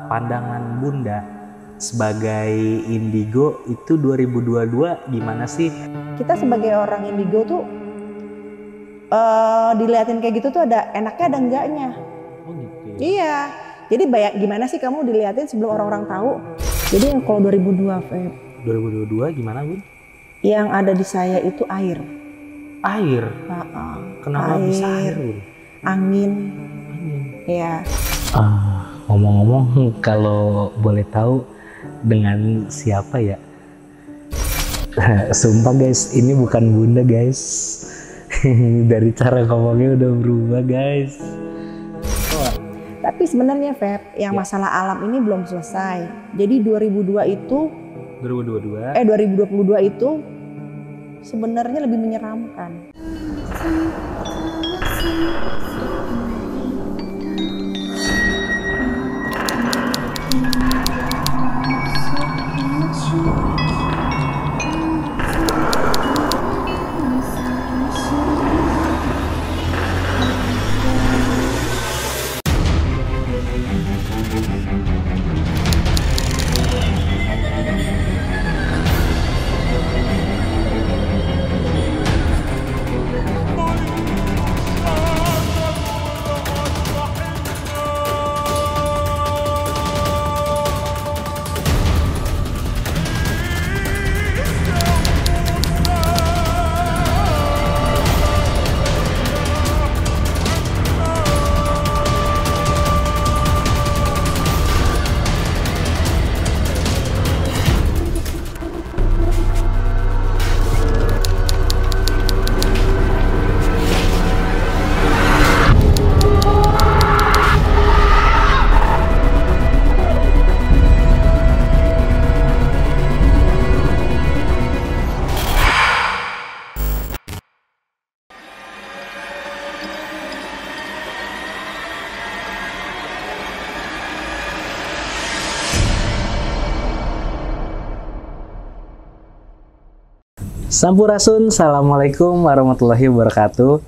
Pandangan Bunda sebagai indigo itu 2022 gimana sih? Kita sebagai orang indigo tuh diliatin kayak gitu tuh ada enaknya ada enggaknya. Oh gitu ya. Iya. Jadi gimana sih kamu diliatin sebelum orang-orang tahu? Jadi kalau 2002 Feb, 2022 gimana Bun? yang ada di saya itu air. Air. Kenapa Air, bisa air Bun? angin. Angin. Ya. Ngomong-ngomong kalau boleh tahu dengan siapa ya? Sumpah guys, ini bukan Bunda guys. Dari cara ngomongnya udah berubah guys. Tapi sebenarnya Feb, yang masalah alam ini belum selesai. Jadi 2022 itu sebenarnya lebih menyeramkan. Sampurasun, Assalamualaikum warahmatullahi wabarakatuh.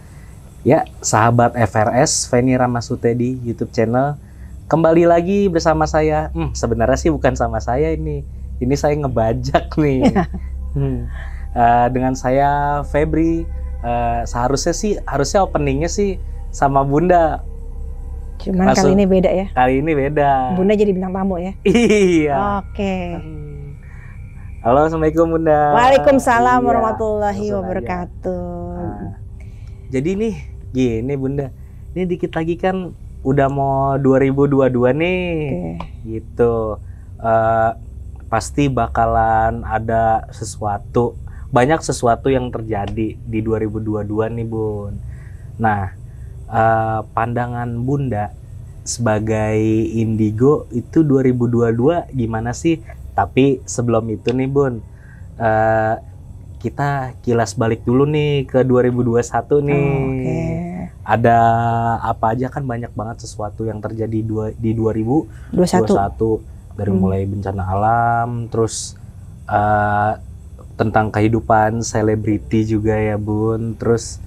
Ya, sahabat FRS, Feni Ramasute di YouTube channel. Kembali lagi bersama saya. Sebenarnya sih bukan sama saya ini. Ini saya ngebajak nih. Dengan saya Febri. Harusnya openingnya sih sama Bunda. Cuman kali ini beda ya. Kali ini beda. Bunda jadi bintang tamu ya. Iya. Oke. Halo, Assalamualaikum Bunda. Waalaikumsalam warahmatullahi wabarakatuh. Jadi nih, gini Bunda, ini dikit lagi kan udah mau 2022 nih, gitu. Pasti bakalan ada sesuatu, banyak sesuatu yang terjadi di 2022 nih Bun. Nah, pandangan Bunda sebagai indigo itu 2022 gimana sih? Tapi sebelum itu nih Bun, kita kilas balik dulu nih ke 2021 nih. Ada apa aja kan banyak banget sesuatu yang terjadi di 2021. Dari mulai bencana alam, terus tentang kehidupan selebriti juga ya Bun. Terus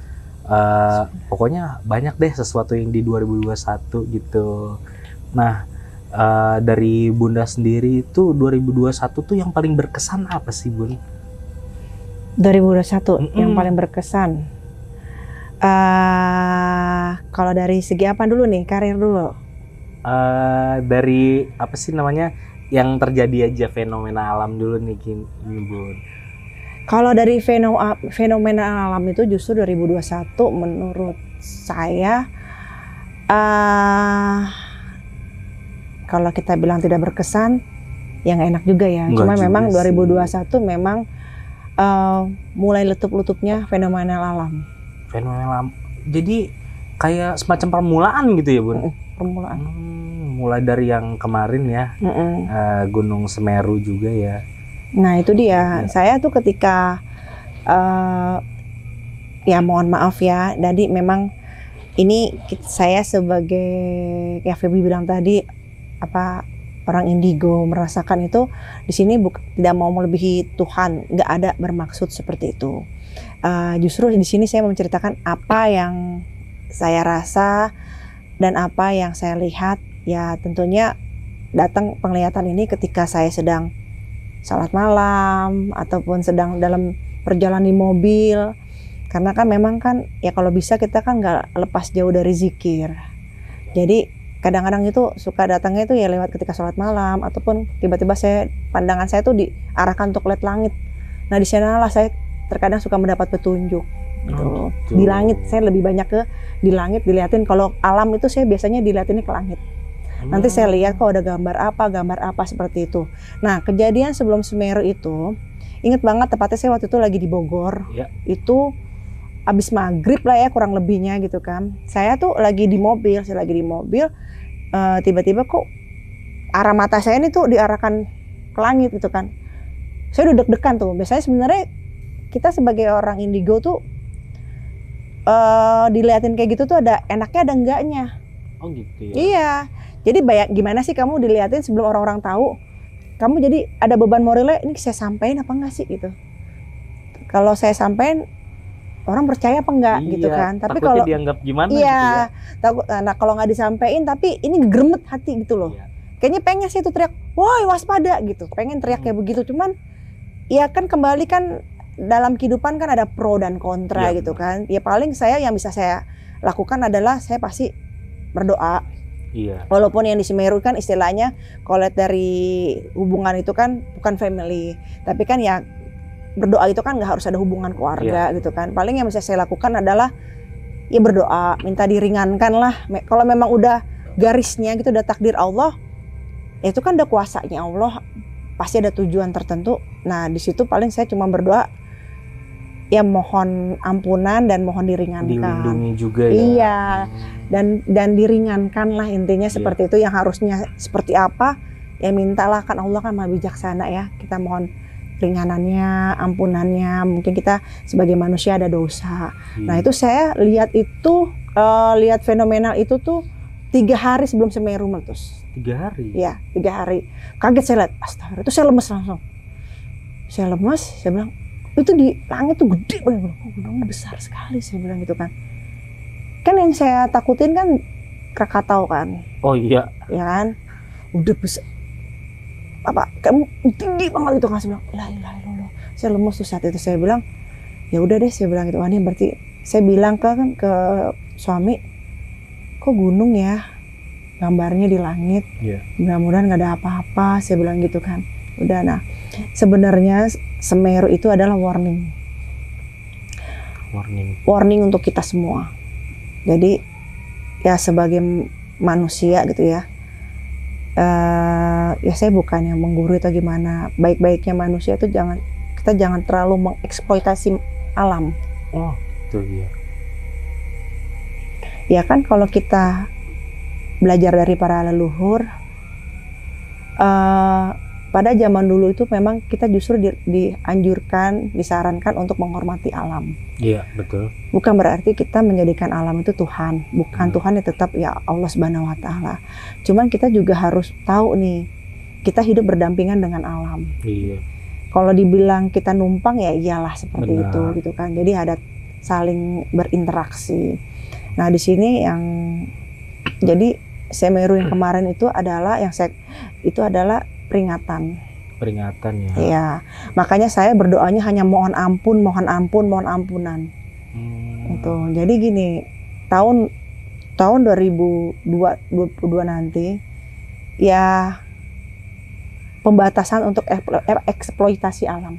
pokoknya banyak deh sesuatu yang di 2021 gitu. Nah, dari Bunda sendiri itu 2021 tuh yang paling berkesan apa sih Bun? 2021 yang paling berkesan. Kalau dari segi apa dulu nih? Karir dulu. Dari apa sih namanya yang terjadi aja fenomena alam dulu nih Bun. Kalau dari fenomena alam itu justru 2021 menurut saya kalau kita bilang tidak berkesan, yang enak juga ya. Cuma memang 2021 memang mulai letup-letupnya fenomena alam. Fenomena alam. Jadi kayak semacam permulaan gitu ya Bun? Permulaan. Mulai dari yang kemarin ya, Gunung Semeru juga ya. Nah itu dia. Saya tuh ketika ya mohon maaf ya, jadi memang ini saya sebagai kayak Feby bilang tadi orang indigo merasakan itu di sini tidak mau melebihi Tuhan, nggak ada bermaksud seperti itu. Justru di sini saya menceritakan apa yang saya rasa dan apa yang saya lihat Ya tentunya datang penglihatan ini ketika saya sedang salat malam ataupun sedang dalam perjalanan di mobil. Karena kan memang kan ya kalau bisa kita kan nggak lepas jauh dari zikir. Jadi kadang-kadang itu suka datangnya itu ya lewat ketika sholat malam ataupun tiba-tiba pandangan saya tuh diarahkan untuk lihat langit. Nah di sanalah saya terkadang suka mendapat petunjuk. Gitu. Di langit saya lebih banyak ke di langit dilihatin. Kalau alam itu saya biasanya dilihatinnya ke langit. Nanti saya lihat kok ada gambar apa seperti itu. Nah kejadian sebelum Semeru itu, inget banget tepatnya saya waktu itu lagi di Bogor. Ya. Itu abis maghrib lah ya kurang lebihnya gitu kan. Saya tuh lagi di mobil, tiba-tiba kok arah mata saya ini tuh diarahkan ke langit gitu kan. Saya udah deg-degan tuh. Biasanya sebenarnya kita sebagai orang indigo tuh diliatin kayak gitu tuh ada enaknya ada enggaknya. Oh gitu ya. Iya. Jadi gimana sih kamu diliatin sebelum orang-orang tahu? Kamu jadi ada beban moralnya, ini saya sampein apa enggak sih gitu. Kalau saya sampein, orang percaya apa enggak gitu kan. Tapi kalau dianggap gimana gitu ya. Nah kalau nggak disampein tapi ini geremet hati gitu loh. Iya. Kayaknya pengen sih itu teriak, woi waspada gitu. Pengen teriak kayak begitu. Cuman ya kan kembali kan dalam kehidupan kan ada pro dan kontra gitu kan. Ya paling yang bisa saya lakukan adalah saya pasti berdoa. Iya. Walaupun yang di Semeru kan istilahnya kalau lihat dari hubungan itu kan bukan family, tapi kan ya berdoa itu kan nggak harus ada hubungan keluarga gitu kan. Paling yang bisa saya lakukan adalah ya berdoa, minta diringankan lah. Kalau memang udah garisnya gitu, udah takdir Allah, ya itu kan udah kuasanya Allah, pasti ada tujuan tertentu. Nah di situ paling saya cuma berdoa, ya mohon ampunan dan mohon diringankan. Dilindungi juga ya. Iya. Dan diringankan lah intinya seperti itu. Yang harusnya seperti apa ya mintalah, kan Allah kan maha bijaksana ya. Kita mohon ringanannya, ampunannya. Mungkin kita sebagai manusia ada dosa. Nah itu saya lihat lihat fenomenal itu tuh 3 hari sebelum Semeru meletus. 3 hari? Iya 3 hari. Kaget saya lihat, astaga, itu saya lemes langsung. Saya lemes, saya bilang itu di langit tuh gede banget. Oh, gunungnya besar sekali, saya bilang gitu kan. Kan yang saya takutin kan Krakatau kan. Oh iya. Ya kan. Udah besar. Apa kamu tinggi banget itu kan. Saya bilang la ilaha illallah. Saya lemes tuh saat itu. Saya bilang ya udah deh, saya bilang gitu. Wah ini berarti saya bilang ke suami, kok gunung ya gambarnya di langit. Mudah-mudahan gak ada apa-apa. Saya bilang gitu kan. Udah. Nah sebenarnya Semeru itu adalah warning untuk kita semua. Jadi ya sebagai manusia gitu ya, ya saya bukan yang menggurui atau gimana. Baik-baiknya manusia itu kita jangan terlalu mengeksploitasi alam. Oh itu dia. Ya kan kalau kita belajar dari para leluhur, pada zaman dulu itu memang kita justru dianjurkan, disarankan untuk menghormati alam. Iya, betul. Bukan berarti kita menjadikan alam itu Tuhan. Bukan, Tuhan ya tetap ya Allah Subhanahu wa Ta'ala. Cuman kita juga harus tahu nih, kita hidup berdampingan dengan alam. Iya. Kalau dibilang kita numpang ya iyalah seperti itu gitu kan. Jadi ada saling berinteraksi. Nah, di sini yang jadi Semeru yang kemarin itu adalah peringatan ya. Iya, makanya saya berdoanya hanya mohon ampunan. Itu. Jadi gini, tahun 2022 nanti ya pembatasan untuk eksploitasi alam.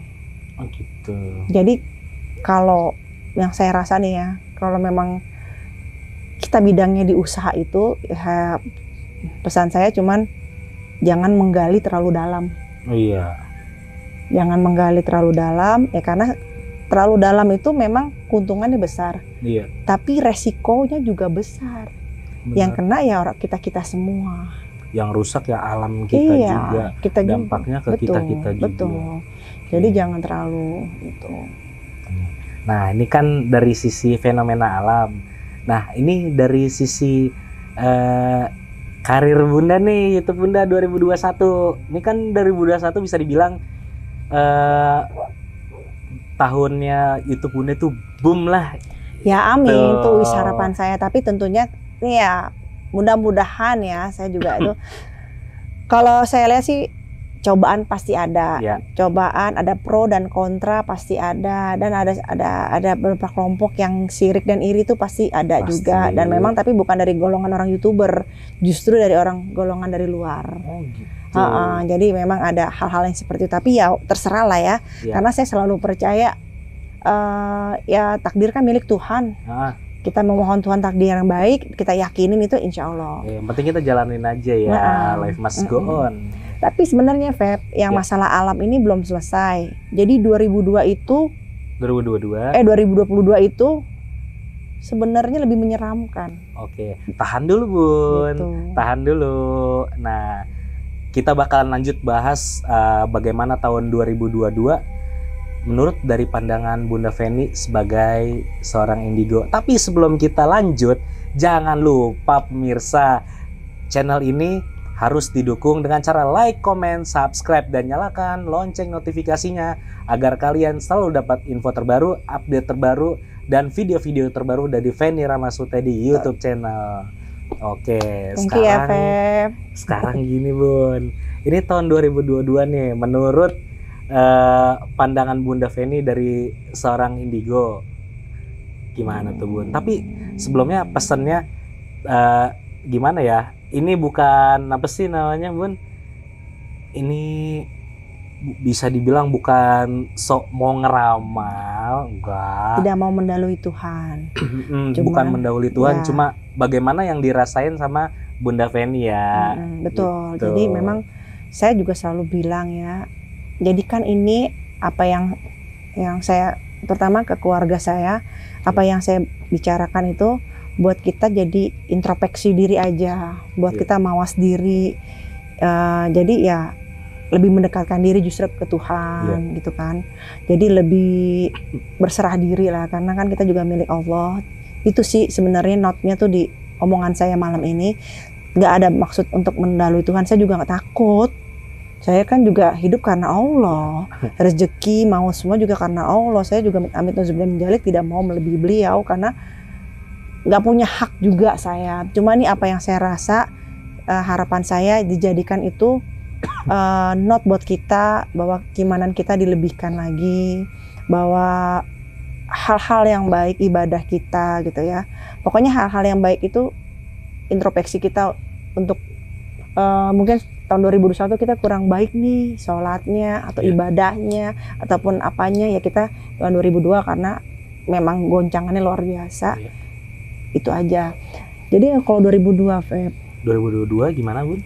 Oh gitu. Jadi kalau yang saya rasa nih ya, kalau memang kita bidangnya di usaha itu, ya, pesan saya cuman jangan menggali terlalu dalam. Oh iya. Jangan menggali terlalu dalam, ya karena terlalu dalam itu memang keuntungannya besar. Iya. Tapi resikonya juga besar. Benar. Yang kena ya orang kita semua. Yang rusak ya alam kita juga. Dampaknya ke kita juga. Betul. Jadi jangan terlalu itu. Nah ini kan dari sisi fenomena alam. Nah ini dari sisi karir Bunda nih, YouTube Bunda 2021. Ini kan 2021 bisa dibilang tahunnya YouTube Bunda itu boom lah. Ya amin, itu harapan saya. Tapi tentunya nih ya mudah-mudahan ya saya juga itu kalau saya lihat sih cobaan pasti ada, cobaan ada pro dan kontra pasti ada, dan ada beberapa kelompok yang sirik dan iri itu pasti ada juga, dan memang tapi bukan dari golongan orang YouTuber, justru dari golongan dari luar. Gitu. Jadi memang ada hal-hal yang seperti itu, tapi ya terserah lah ya, karena saya selalu percaya ya takdir kan milik Tuhan. Kita memohon Tuhan takdir yang baik, kita yakinin itu insya Allah. Yang penting kita jalanin aja ya, life must go on. Tapi sebenarnya Feb, yang masalah alam ini belum selesai. Jadi 2022 itu 2022 itu sebenarnya lebih menyeramkan. Oke, tahan dulu Bun, gitu. Tahan dulu. Nah, kita bakalan lanjut bahas bagaimana tahun 2022 menurut dari pandangan Bunda Feni sebagai seorang indigo. Tapi sebelum kita lanjut, jangan lupa pemirsa, channel ini harus didukung dengan cara like, comment, subscribe, dan nyalakan lonceng notifikasinya agar kalian selalu dapat info terbaru, update terbaru, dan video-video terbaru dari Feni Ramasute di YouTube channel. Oke, sekarang gini Bun, ini tahun 2022 nih, menurut pandangan Bunda Feni dari seorang indigo, gimana tuh Bun? Tapi sebelumnya pesannya gimana ya? Ini bukan apa sih namanya Bun? Ini bisa dibilang bukan sok mau ngeramal, enggak. Tidak mau mendahului Tuhan. Bukan mendahului Tuhan, cuma bagaimana yang dirasain sama Bunda Feni ya. Betul. Gitu. Jadi memang saya juga selalu bilang ya, jadikan ini apa yang saya, terutama ke keluarga saya, apa yang saya bicarakan itu buat kita jadi introspeksi diri aja, buat kita mawas diri, jadi ya lebih mendekatkan diri justru ke Tuhan gitu kan, jadi lebih berserah diri lah, karena kan kita juga milik Allah. Itu sih sebenarnya notnya tuh di omongan saya malam ini, nggak ada maksud untuk mendahului Tuhan, saya juga nggak takut, saya kan juga hidup karena Allah, rezeki mau semua juga karena Allah, saya juga amit nauzubillah menjalik tidak mau melebihi beliau karena nggak punya hak juga saya. Cuma ini apa yang saya rasa, harapan saya dijadikan itu not buat kita, bahwa keimanan kita dilebihkan lagi, bahwa hal-hal yang baik ibadah kita gitu ya. Pokoknya hal-hal yang baik itu introspeksi kita untuk mungkin tahun 2021 kita kurang baik nih sholatnya atau ibadahnya ataupun apanya ya, kita tahun 2002 karena memang goncangannya luar biasa. Itu aja. Jadi kalau 2002 Feb. 2022 gimana Bun?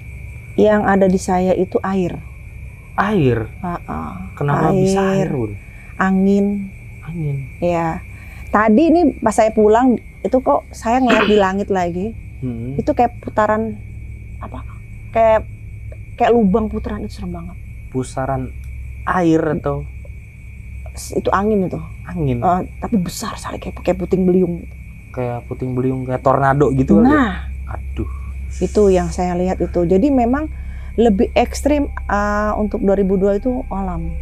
Yang ada di saya itu air. Air? Kenapa air, bisa air Bun? Angin. Ya. Tadi ini pas saya pulang itu kok saya ngeliat di langit lagi. Itu kayak putaran apa? Kayak lubang putaran, itu serem banget. Pusaran air atau? Itu angin itu. Angin. Tapi besar sekali kayak puting beliung. Kayak puting beliung, kayak tornado gitu. Nah, aduh, itu yang saya lihat itu. Jadi memang lebih ekstrim untuk 2002 itu alam,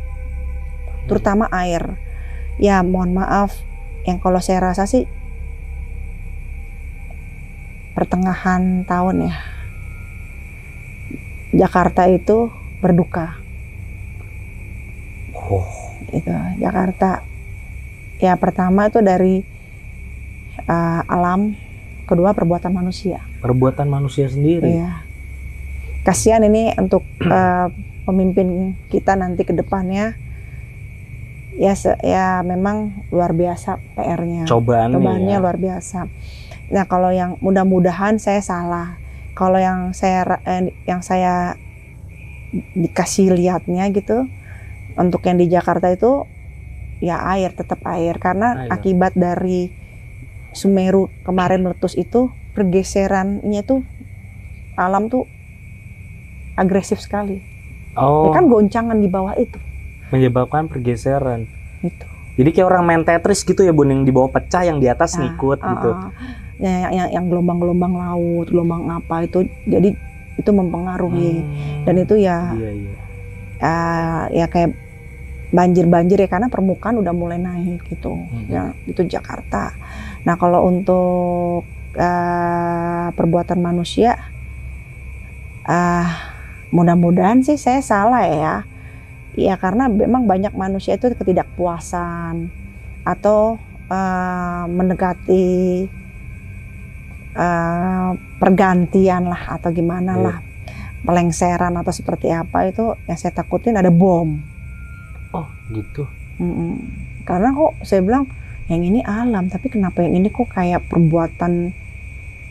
terutama air. Ya mohon maaf, yang kalau saya rasa sih pertengahan tahun ya, Jakarta itu berduka. Itu Jakarta. Ya pertama itu dari alam, kedua perbuatan manusia. Perbuatan manusia sendiri. Iya. Kasihan ini untuk pemimpin kita nanti ke depannya. Ya memang luar biasa PR-nya. Cobaannya luar biasa. Nah, kalau yang mudah-mudahan saya salah. Kalau yang saya dikasih lihatnya gitu, untuk yang di Jakarta itu ya air, tetap air, karena akibat dari Sumeru kemarin meletus itu, pergeserannya tuh alam tuh agresif sekali. Ya kan goncangan di bawah itu menyebabkan pergeseran. Itu. Jadi kayak orang main Tetris gitu ya Bun, yang di bawah pecah, yang di atas ngikut gitu. Yang gelombang-gelombang laut, gelombang apa itu, jadi itu mempengaruhi. Dan itu ya kayak banjir ya, karena permukaan udah mulai naik gitu. Ya itu Jakarta. Nah kalau untuk perbuatan manusia. Mudah-mudahan sih saya salah ya. Iya, karena memang banyak manusia itu ketidakpuasan atau mendekati pergantian lah atau gimana lah, pelengseran atau seperti apa. Itu yang saya takutin ada bom. Oh gitu. Karena kok saya bilang yang ini alam, tapi kenapa yang ini kok kayak perbuatan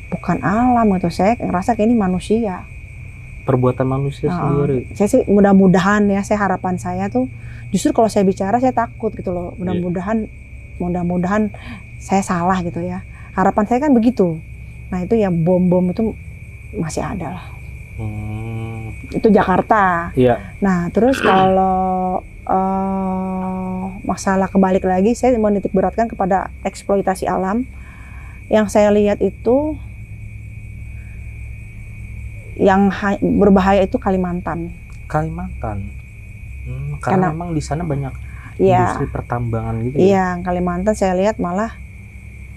bukan alam gitu. Saya ngerasa kayak ini manusia. Perbuatan manusia sendiri. Saya sih mudah-mudahan ya, harapan saya tuh justru kalau saya bicara saya takut gitu loh. Mudah-mudahan saya salah gitu ya. Harapan saya kan begitu. Nah itu ya bom-bom itu masih ada lah. Itu Jakarta. Iya. Nah terus kalau masalah kebalik lagi, saya mau nitik beratkan kepada eksploitasi alam. Yang saya lihat itu yang berbahaya itu Kalimantan. Karena memang di sana banyak industri pertambangan gitu. Iya, Kalimantan saya lihat malah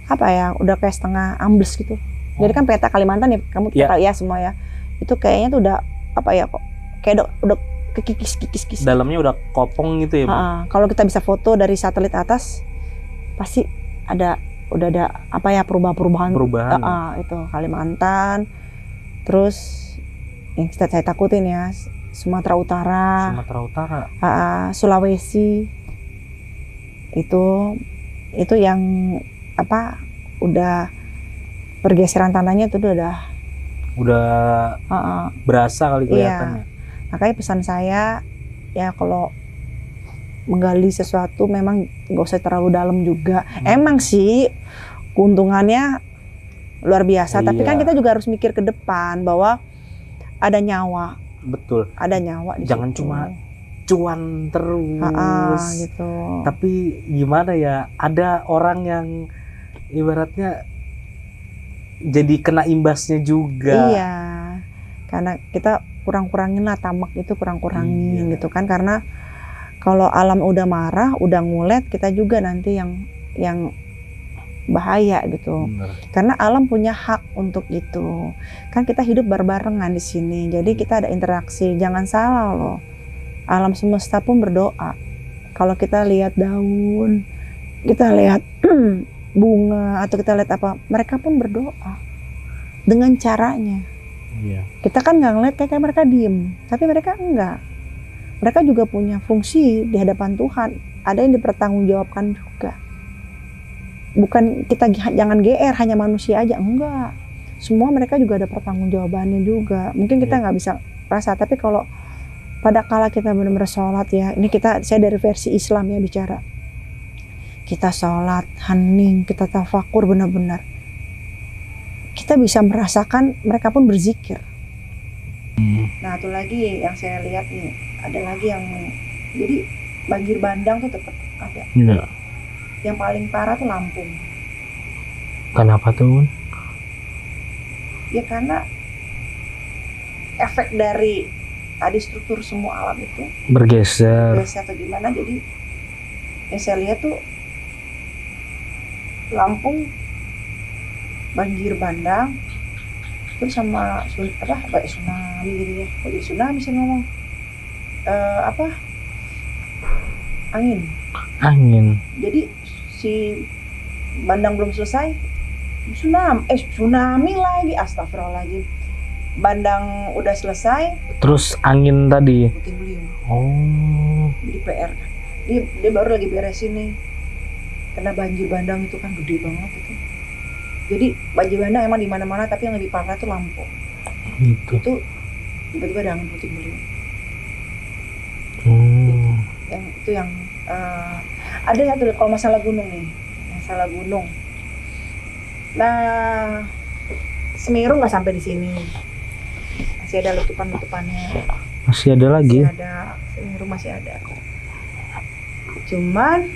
apa ya, udah kayak setengah ambles gitu. Jadi kan peta Kalimantan ya, kamu tahu ya semua ya. Itu kayaknya tuh udah apa ya, kok kayak udah kekikis. Dalamnya udah kopong gitu ya, Bu. Kalau kita bisa foto dari satelit atas pasti udah ada apa ya, perubahan. Itu Kalimantan. Terus yang saya takutin ya Sumatera Utara. Sulawesi. Itu yang apa, udah pergeseran tanahnya itu udah berasa kali kelihatannya. Makanya pesan saya ya, kalau menggali sesuatu memang nggak usah terlalu dalam juga. Emang sih keuntungannya luar biasa, tapi kan kita juga harus mikir ke depan bahwa ada nyawa. Betul. Ada nyawa di Jangan situ. Cuma cuan terus. Gitu. Tapi gimana ya? Ada orang yang ibaratnya jadi kena imbasnya juga. Iya. Karena kita kurang-kurangin lah tamak itu, kurang-kurangin gitu kan. Karena kalau alam udah marah, udah ngulet, kita juga nanti yang bahaya gitu. Karena alam punya hak untuk itu. Kan kita hidup berbarengan di sini. Jadi kita ada interaksi. Jangan salah loh. Alam semesta pun berdoa. Kalau kita lihat daun, kita lihat bunga, atau kita lihat apa, mereka pun berdoa dengan caranya. Kita kan nggak ngeliat kayak mereka diem, tapi mereka enggak. Mereka juga punya fungsi di hadapan Tuhan. Ada yang dipertanggungjawabkan juga. Bukan kita jangan GR hanya manusia aja, enggak. Semua mereka juga ada pertanggungjawabannya juga. Mungkin kita nggak bisa rasa, tapi kalau pada kala kita benar-benar sholat ya, ini saya dari versi Islam ya bicara. Kita sholat, hening, kita tafakur benar-benar. Kita bisa merasakan mereka pun berzikir. Nah itu lagi yang saya lihat nih, ada lagi yang jadi banjir bandang tuh tetap ada. Yang paling parah tuh Lampung. Kenapa tuh? Ya karena efek dari tadi struktur semua alam itu bergeser atau gimana. Jadi yang saya lihat tuh Lampung banjir bandang, terus sama tsunami gitu ya. Kok jadi tsunami sih ngomong? Angin. Jadi si bandang belum selesai, tsunami lagi, astagfirullahaladzim. Bandang udah selesai, terus angin tadi puting beliung. Jadi PR kan, dia baru lagi beresin nih, karena banjir bandang itu kan gede banget itu. Jadi banjir bandang emang di mana-mana, tapi yang lebih parah itu Lampung. Itu tiba-tiba ada angin puting beliung. Yang ada ya tuh kalau masalah gunung nih, Nah, Semeru nggak sampai di sini, masih ada letupan-letupannya. Masih ada lagi? Masih ada, Semeru masih ada. Cuman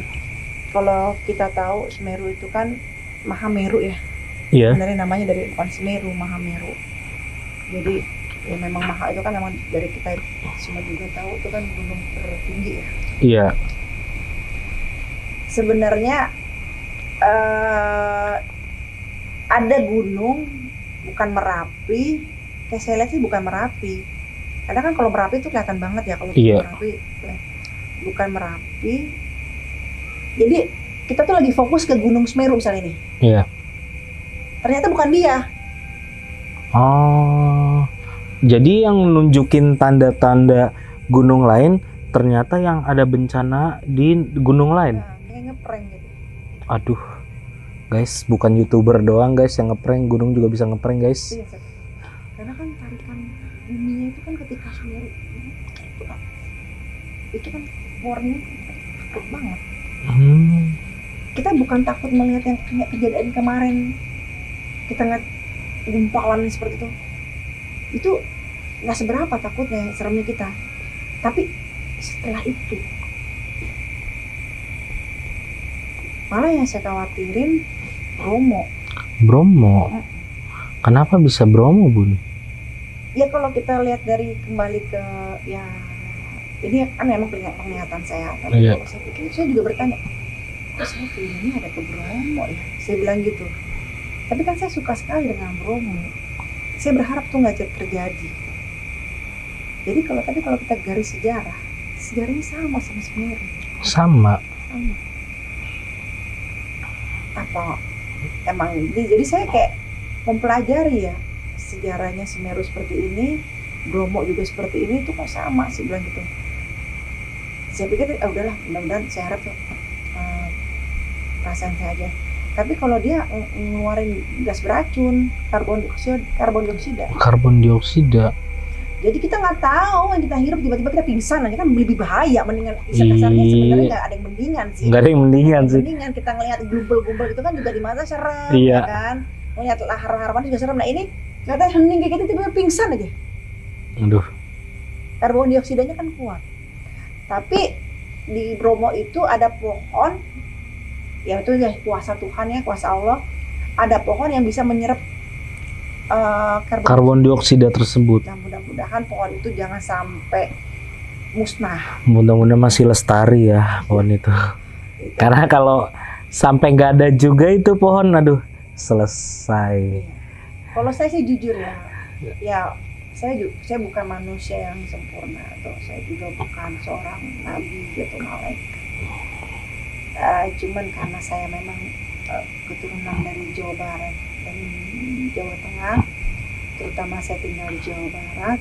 kalau kita tahu Semeru itu kan Mahameru ya. Iya. Dari namanya dari bukan Semeru, Mahameru. Jadi ya memang Maha itu kan memang dari kita semua juga tahu itu kan gunung tertinggi ya. Iya. Sebenarnya ada gunung bukan Merapi, kayak saya lihat sih bukan Merapi. Karena kan kalau Merapi itu kelihatan banget ya, kalau Iya. Merapi bukan Merapi. Jadi kita tuh lagi fokus ke Gunung Semeru misalnya nih. Iya. Ternyata bukan dia. Oh, jadi yang nunjukin tanda-tanda gunung lain ternyata yang ada bencana di gunung lain. Nah, kayak ngeprank gitu. Aduh, guys, bukan YouTuber doang guys yang ngeprank, gunung juga bisa ngeprank guys. Iya, Seth. Karena kan tarikan buminya itu kan ketika Semeru itu kan warnanya takut banget. Kita bukan takut melihat yang kayak kejadian kemarin, kita ngeliat gumpalan seperti itu nggak seberapa takutnya, seremnya kita. Tapi setelah itu malah yang saya khawatirin Bromo. Bromo, kenapa bisa Bromo Bun? Ya kalau kita lihat dari kembali ke ya ini kan memang penglihatan saya, tapi Iya. kalau saya pikir saya juga bertanya, kok saya feelingnya ada ke Bromo ya? Saya bilang gitu. Tapi kan saya suka sekali dengan Bromo. Saya berharap tuh nggak terjadi. Jadi kalau kita garis sejarahnya sama Semeru. Sama. Apa emang jadi saya kayak mempelajari ya sejarahnya Semeru seperti ini, Bromo juga seperti ini, itu kok sama sih, bilang gitu. Saya pikir udahlah, mudah-mudahan saya harap tuh perasaan saya aja. Tapi kalau dia ngeluarin gas beracun, karbon dioksida, jadi kita nggak tahu yang kita hirup tiba-tiba kita pingsan aja, kan lebih bahaya. Mendingan kasarnya sebenarnya nggak ada yang mendingan sih. Nggak ada yang mendingan sih. Mendingan kita ngelihat gumpal-gumpal itu kan juga di mata serem, Iya. ya kan. Ngelihat lahar-lahar juga serem. Nah ini katanya hening kayak gitu tiba-tiba pingsan aja. Aduh. Karbon dioksidanya kan kuat. Tapi di Bromo itu ada pohon, ya itu ya kuasa Tuhan ya, kuasa Allah. Ada pohon yang bisa menyerap karbon dioksida tersebut. Dan mudah-mudahan pohon itu jangan sampai musnah. Mudah-mudahan masih lestari ya pohon itu. Karena kalau sampai nggak ada juga itu pohon, aduh, selesai. Kalau saya sih jujur ya saya bukan manusia yang sempurna, atau saya juga bukan seorang nabi atau malaikat. Cuman karena saya memang keturunan dari Jawa Barat dan Jawa Tengah, terutama saya tinggal di Jawa Barat.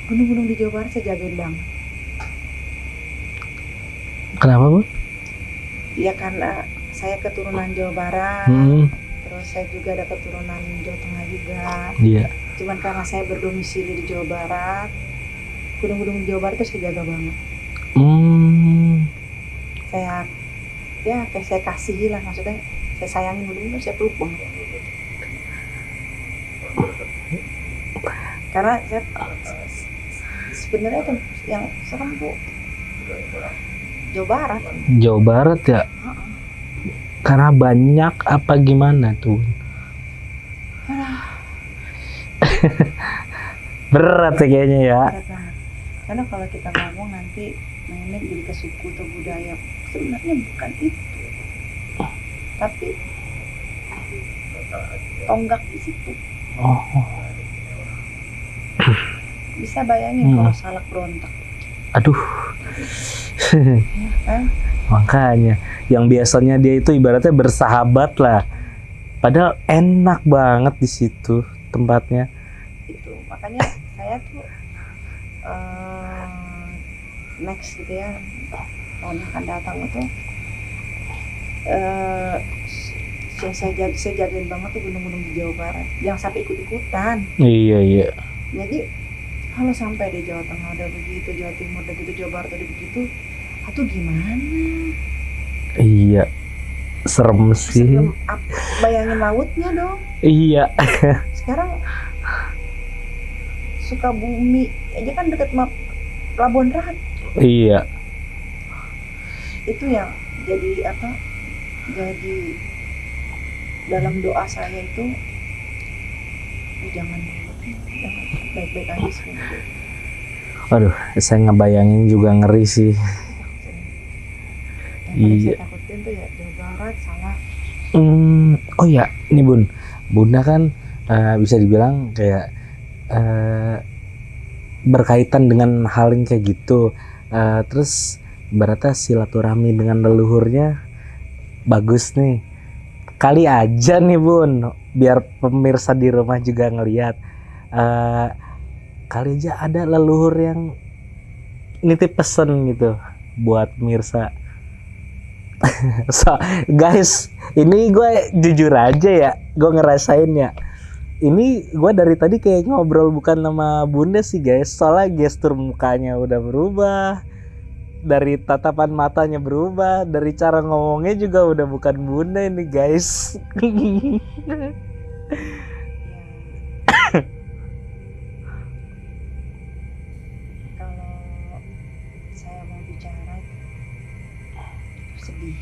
Gunung-gunung di Jawa Barat saya jagain banget. Kenapa Bu? Ya karena saya keturunan Jawa Barat, terus saya juga ada keturunan Jawa Tengah juga. Iya. Cuman karena saya berdomisili di Jawa Barat, gunung-gunung di Jawa Barat itu saya jaga banget. Saya kasihi lah, maksudnya saya sayangin gunung-gunung, saya peluk banget. Karena saya sebenarnya itu yang serem tuh Jawa Barat. Jawa Barat ya. Karena banyak apa gimana tuh? Berat ya kayaknya ya. Berat banget. Karena kalau kita ngomong nanti mainnya jadi ke suku atau budaya, sebenarnya bukan itu, tapi tonggak di situ. Bisa bayangin kalau Salak berontak. Aduh. Ya, kan? Makanya yang biasanya dia itu ibaratnya bersahabat lah, padahal enak banget di situ tempatnya. Itu makanya saya tuh next gitu ya, tahun yang akan datang itu saya jagain banget tuh gunung-gunung di Jawa Barat, jangan sampai ikut-ikutan. Iya. Jadi kalau sampai di Jawa Tengah udah begitu, Jawa Timur udah begitu, Jawa Barat udah begitu, atau gimana? Iya, serem sih. Bayangin lautnya dong. Iya. Sekarang Sukabumi aja kan deket Pelabuhan Ratu. Iya. Itu yang jadi apa? Jadi dalam doa saya itu jangan baik-baik aja sih. Aduh, saya ngebayangin juga ngeri sih. Yang paling saya takutin tuh ya Jawa Barat, Salak. Oh Oh ya, ini Bunda kan bisa dibilang kayak berkaitan dengan hal yang kayak gitu. Terus ibaratnya silaturahmi dengan leluhurnya bagus nih. Kali aja nih Bun, biar pemirsa di rumah juga ngelihat. Kali aja ada leluhur yang nitip pesen gitu buat pemirsa. So, guys, ini gue jujur aja ya, gue ngerasain ya. Ini gue dari tadi kayak ngobrol bukan sama Bunda sih guys, soalnya gestur mukanya udah berubah, dari tatapan matanya berubah, dari cara ngomongnya juga udah bukan Bunda ini guys. Kalau saya mau bicara sedih.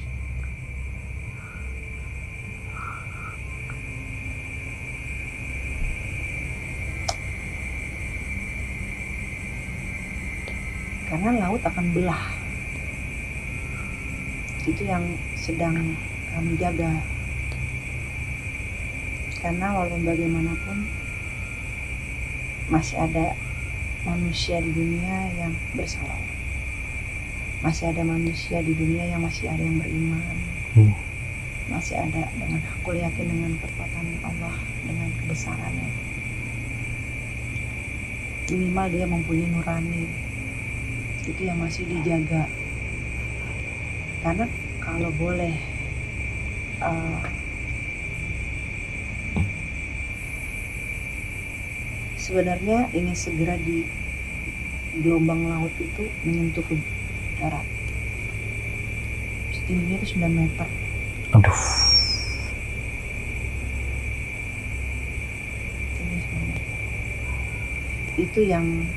Karena laut akan belah. Itu yang sedang kami jaga. Karena walaupun bagaimanapun masih ada manusia di dunia yang bersalah. Masih ada manusia di dunia yang masih ada yang beriman. Masih ada, dengan aku yakin dengan kekuatan Allah, dengan kebesarannya. Minimal dia mempunyai nurani. Itu yang masih dijaga. Karena kalau boleh sebenarnya ingin segera di gelombang laut itu menyentuh ke darat. Tingginya itu 9 meter. Aduh. Tinggi 9 meter. Itu yang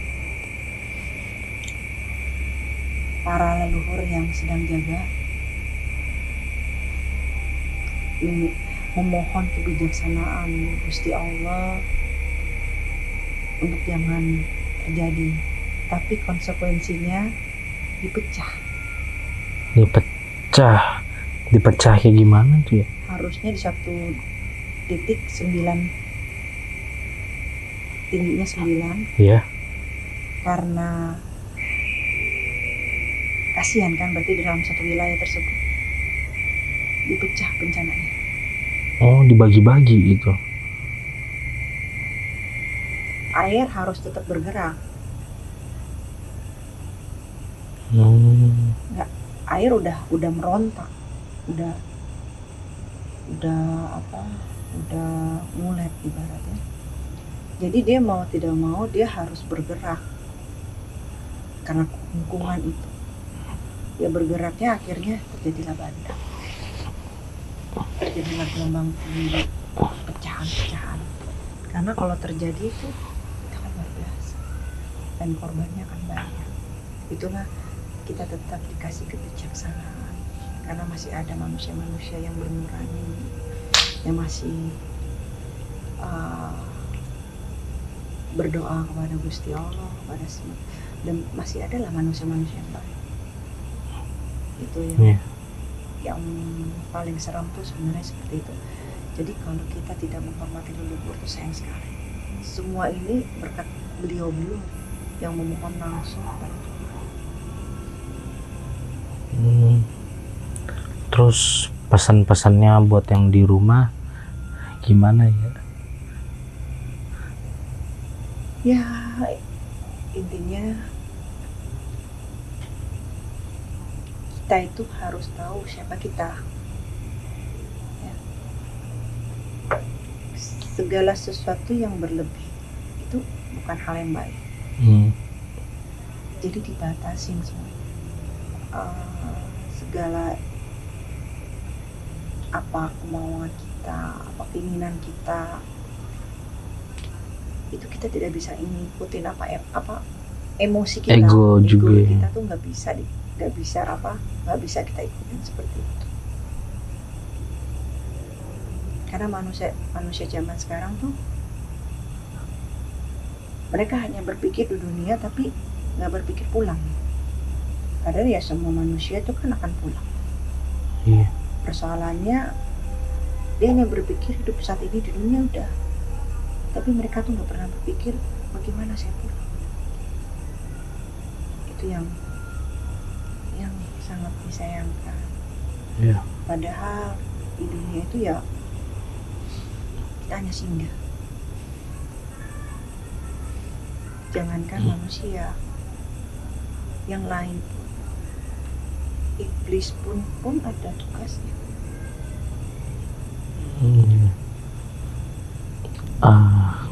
para leluhur yang sedang jaga memohon kebijaksanaan Gusti Allah untuk jangan terjadi, tapi konsekuensinya dipecah kayak gimana tuh ya? Harusnya di satu titik 9, tingginya 9. Iya. Karena kasihan kan, berarti dalam satu wilayah tersebut dipecah bencananya. Oh, dibagi-bagi itu. Air harus tetap bergerak. Nggak, air udah merontak, udah ngulet ibaratnya. Jadi dia mau tidak mau dia harus bergerak karena lingkungan itu. Ya bergeraknya akhirnya terjadilah bandang, terjadilah gelombang tinggi, pecahan-pecahan. Karena kalau terjadi itu akan luar biasa dan korbannya akan banyak. Itulah kita tetap dikasih kebijaksanaan karena masih ada manusia-manusia yang bernurani, yang masih berdoa kepada Gusti Allah, kepada semua, dan masih adalah manusia-manusia yang baik. Itu yang paling seram tuh sebenarnya seperti itu. Jadi kalau kita tidak menghormati leluhur itu sayang sekali. Semua ini berkat beliau yang memohon langsung kepada Tuhan. Terus pesan-pesannya buat yang di rumah gimana ya? Ya intinya kita itu harus tahu siapa kita. Ya. Segala sesuatu yang berlebih itu bukan hal yang baik. Jadi dibatasin semua. Segala apa kemauan kita, apa keinginan kita, itu kita tidak bisa ngikutin apa emosi kita, ego juga kita tuh nggak bisa kita ikutin seperti itu. Karena manusia zaman sekarang tuh mereka hanya berpikir di dunia tapi nggak berpikir pulang. Padahal ya semua manusia itu kan akan pulang. Iya. Persoalannya Dia hanya berpikir hidup saat ini di dunia udah, tapi mereka tuh nggak pernah berpikir bagaimana saya pulang. Itu yang sangat disayangkan. Iya. Padahal di dunia itu ya kita hanya singgah. Jangankan manusia, yang lain pun, iblis pun ada tugasnya.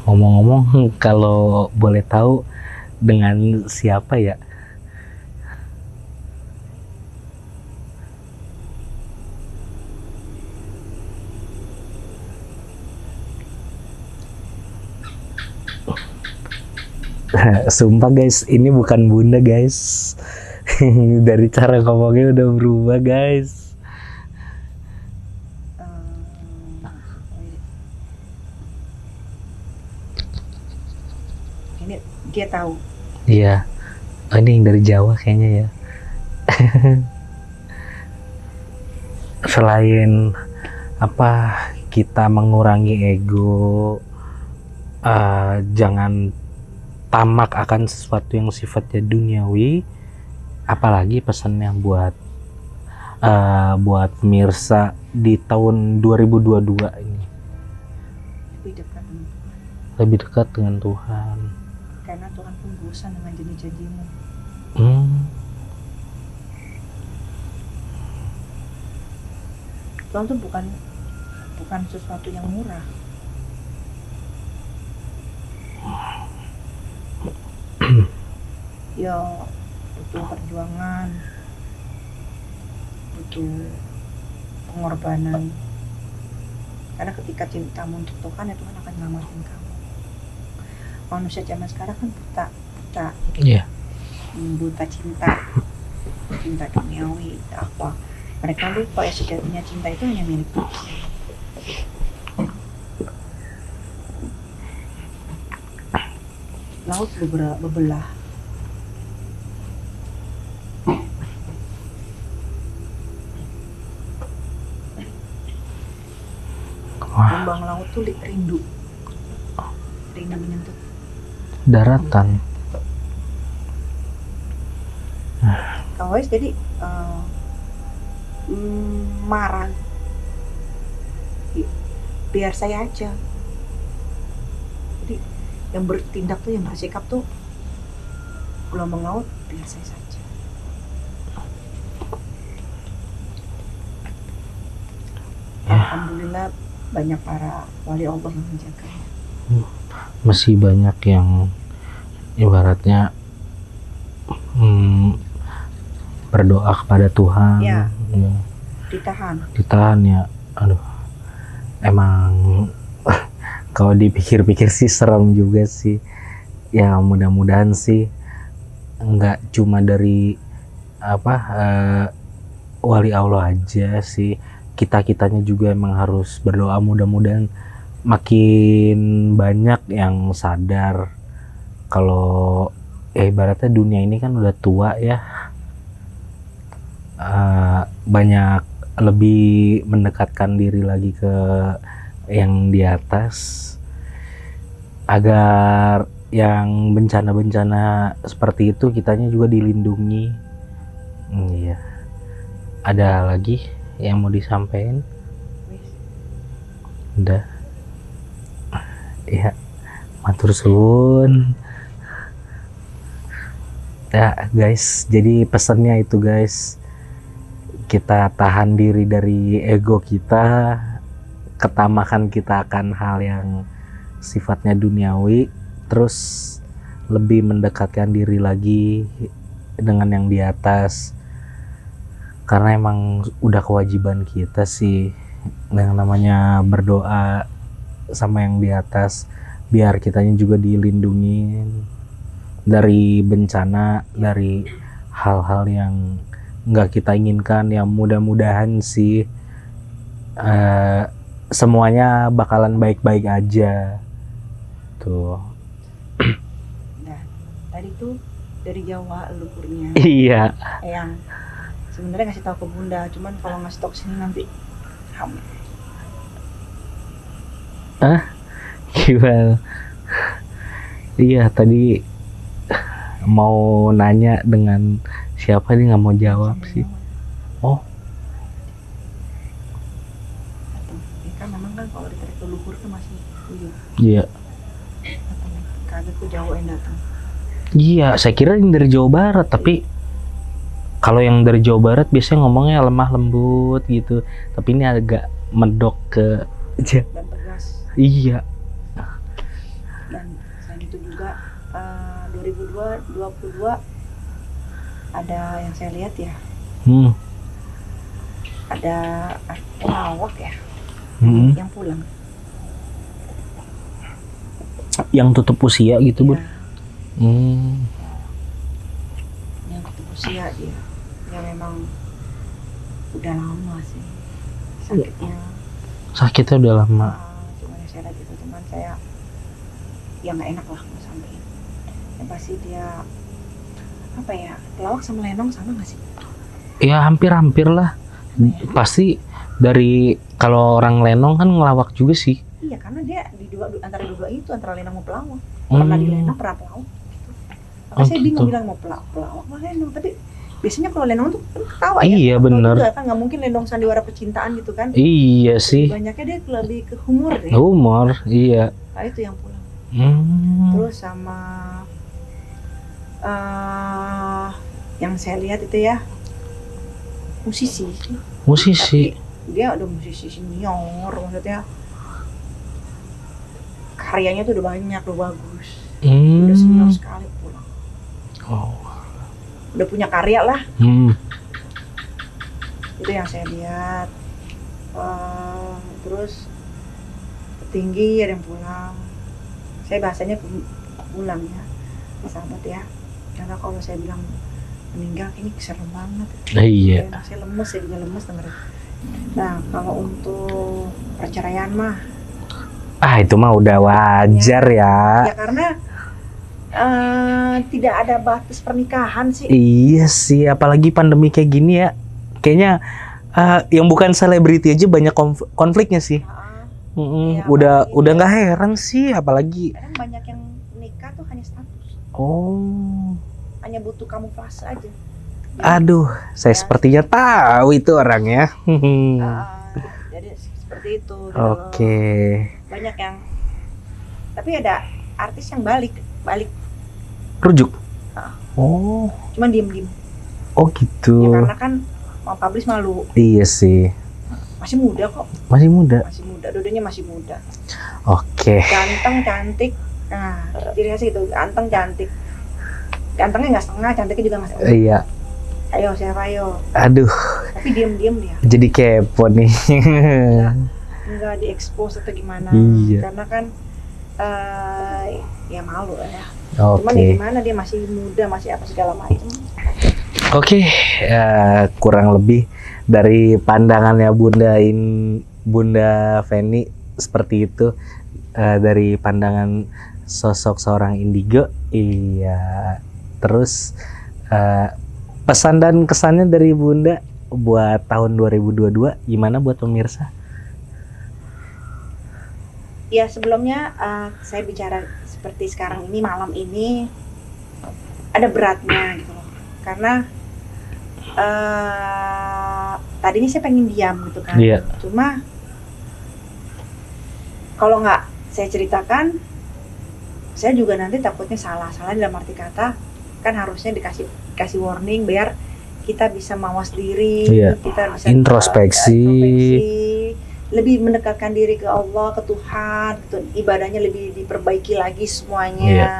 Ngomong-ngomong, kalau boleh tahu dengan siapa ya? Sumpah guys, ini bukan bunda guys. Dari cara ngomongnya udah berubah guys. Ini dia tahu. Iya. Oh, ini yang dari Jawa kayaknya ya. Selain apa, kita mengurangi ego, jangan tamak akan sesuatu yang sifatnya duniawi. Apalagi pesannya buat pemirsa di tahun 2022 ini, lebih dekat dengan Tuhan. Karena Tuhan pun bosan dengan janji-janjimu. Tuhan tuh bukan sesuatu yang murah. Ya butuh perjuangan, butuh pengorbanan. Karena ketika cintamu untuk Tuhan, ya Tuhan akan nyelamatin kamu. Manusia zaman sekarang kan buta. Iya. Buta cinta duniawi, apa? Mereka lupa ya sejatinya cinta itu hanya milik Tuhan. Laut bebelah. Gelombang laut tuh rindu menyentuh daratan. Kawais jadi marah. Biar saya aja. Jadi yang bertindak tuh, yang bersikap tuh gelombang laut, biar saya saja. Alhamdulillah banyak para wali Allah yang menjaganya. Masih banyak yang ibaratnya berdoa kepada Tuhan. Ya. Ya. Ditahan ya. Aduh, emang kalau dipikir-pikir sih serem juga sih. Ya mudah-mudahan sih nggak cuma dari wali Allah aja sih, kitanya juga emang harus berdoa. Mudah-mudahan makin banyak yang sadar kalau ibaratnya dunia ini kan udah tua ya, banyak lebih mendekatkan diri lagi ke yang di atas, agar yang bencana-bencana seperti itu kitanya juga dilindungi. Iya. Ada lagi yang mau disampaikan? Udah. Ya, matur suwun. Ya guys, jadi pesannya itu guys, kita tahan diri dari ego kita, ketamakan kita akan hal yang sifatnya duniawi, terus lebih mendekatkan diri lagi dengan yang di atas, karena emang udah kewajiban kita sih yang namanya berdoa sama yang di atas, biar kitanya juga dilindungi dari bencana, dari hal-hal yang nggak kita inginkan. Ya mudah-mudahan sih semuanya bakalan baik-baik aja tuh. Nah, tadi tuh dari Jawa leluhurnya. Iya. Yang sebenarnya ngasih tahu ke Bunda, cuman kalau ngasih tahu ke sini nanti hamil. Gimana? Iya, tadi mau nanya dengan siapa, nih nggak mau jawab sih. Oh, Ya kan memang kan kalau ditarik ke luhur tuh masih uyuh. iya. Kaget tuh jauh yang datang. Iya, saya kira yang dari Jawa Barat, tapi kalau yang dari Jawa Barat biasanya ngomongnya lemah lembut gitu. Tapi ini agak medok ke Dan tegas. Iya. Dan selain itu juga 2022 ada yang saya lihat ya, ada pelawak ya yang pulang, yang tutup usia gitu, Bun. ya, yang tutup usia dia memang udah lama sih Sakitnya udah lama. Cuman saya lihat itu, cuman saya ya nggak enak lah mau sampein. Yang pasti dia apa ya, pelawak sama lenong sama nggak sih? Ya hampir-hampir lah. Pasti dari kalau orang lenong kan ngelawak juga sih. Iya, karena dia di antara dua itu, antara lenong mau pelawak. Pernah di lenong, pernah pelawak gitu. Makanya saya bingung bilang mau pelawak mau lenong, tapi biasanya kalau lenong tuh ketawa ya. Iya bener. Kan nggak mungkin lenong sandiwara percintaan gitu kan. Iya sih. Banyaknya dia lebih ke humor deh. Humor, iya. Nah itu yang pulang. Terus sama yang saya lihat itu ya, musisi. Tapi dia udah musisi senior, maksudnya karyanya tuh udah banyak, udah bagus, udah senior sekali pulang. Udah punya karya lah. Itu yang saya lihat. Terus petinggi ada yang pulang. Saya bahasanya pulang ya, sahabat ya. Karena kalau saya bilang meninggal ini serem banget. Iya. Saya lemes, saya juga lemes dengerin. Nah kalau untuk perceraian mah, itu mah udah wajar ya. Ya karena tidak ada batas pernikahan sih. Iya sih, apalagi pandemi kayak gini ya. Kayaknya yang bukan selebriti aja banyak konfliknya sih. Ya, udah nggak heran sih, apalagi. Kadang banyak yang nikah tuh hanya status. Hanya butuh kamuflase aja. Aduh, saya sepertinya tahu itu orangnya. Jadi seperti itu. Oke. Banyak yang, tapi ada artis yang balik rujuk. Cuman diem. Oh gitu. Ya karena kan mau publish malu. Iya sih. Masih muda kok. Masih muda. Dua-duanya masih muda. Oke. Ganteng, cantik. Nah, ciri khas itu, ganteng, cantik. Gantengnya nggak setengah, cantiknya juga nggak setengah. Iya. Ayo, siapa ayo. Aduh. Tapi diem dia. Jadi kepo nih. Nggak diekspos atau gimana. Iya. Karena kan ya malu ya. Oke. Cuman ya gimana, dia masih muda, masih apa segala macam. Oke, kurang lebih dari pandangannya Bunda Feni seperti itu, dari pandangan sosok seorang indigo. Iya. Terus pesan dan kesannya dari Bunda buat tahun 2022 gimana buat pemirsa? Ya sebelumnya saya bicara seperti sekarang ini, malam ini ada beratnya gitu loh. Karena tadinya saya pengen diam gitu kan. Iya. Cuma kalau nggak saya ceritakan, saya juga nanti takutnya salah dalam arti kata, kan harusnya dikasih warning biar kita bisa mawas diri, iya. Kita bisa introspeksi, lebih mendekatkan diri ke Allah, ke Tuhan, gitu. Ibadahnya lebih diperbaiki lagi semuanya. Iya.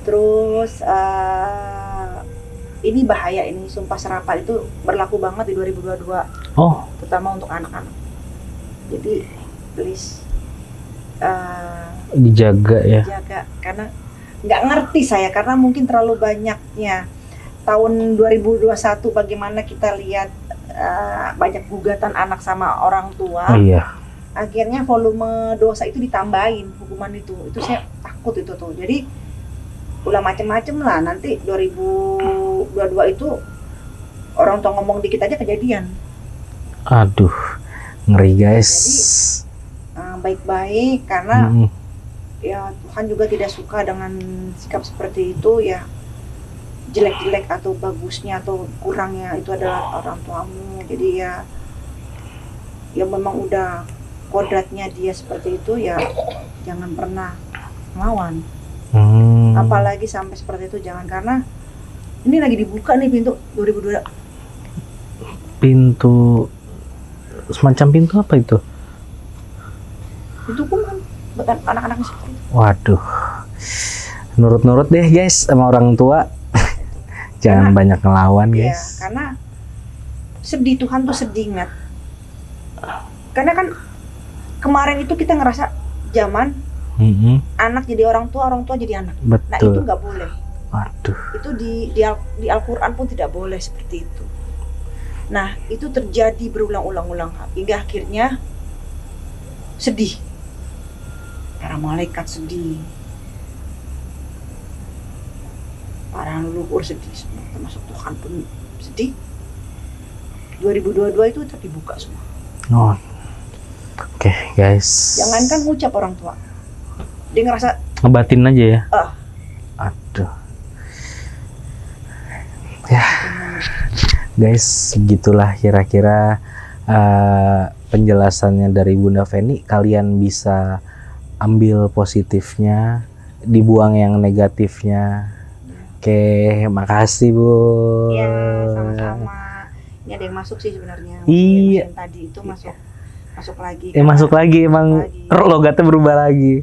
Terus ini bahaya, ini sumpah serapah itu berlaku banget di 2022. Terutama untuk anak-anak. Jadi please dijaga ya. Dijaga, karena nggak ngerti saya, karena mungkin terlalu banyaknya tahun 2021 bagaimana kita lihat banyak gugatan anak sama orang tua. Iya. Akhirnya volume dosa itu ditambahin hukuman itu saya takut itu tuh. Jadi ulah macem-macem lah, nanti 2022 itu orang tua ngomong dikit aja kejadian. Aduh, ngeri guys. Jadi yang baik-baik, karena ya Tuhan juga tidak suka dengan sikap seperti itu ya. Jelek-jelek atau bagusnya atau kurangnya itu adalah orang tuamu. Jadi ya memang udah kodratnya dia seperti itu, ya jangan pernah melawan. Apalagi sampai seperti itu, jangan. Karena ini lagi dibuka nih pintu 2022. Pintu semacam pintu apa itu? Itu kan buat anak-anak seperti itu. Waduh, nurut-nurut deh guys sama orang tua. Jangan banyak ngelawan guys. Ya, karena sedih, Tuhan tuh sedih, Nat. Karena kan kemarin itu kita ngerasa zaman anak jadi orang tua jadi anak. Betul. Nah itu nggak boleh. Waduh. Itu di Al-Quran pun tidak boleh seperti itu. Nah itu terjadi berulang-ulang hingga akhirnya sedih. Para malaikat sedih, para leluhur sedih, semua termasuk Tuhan pun sedih. 2022 itu terbuka semua. Oh. Oke, guys. Jangankan ngucap orang tua, dia ngerasa ngebatin aja ya. Aduh. Ya, guys, gitulah kira-kira penjelasannya dari Bunda Feni. Kalian bisa ambil positifnya, dibuang yang negatifnya. Oke, makasih Bu. Iya, sama-sama. Ini ada yang masuk sih sebenarnya. Iya. Yang tadi itu masuk lagi. Masuk lagi, emang logatnya berubah lagi.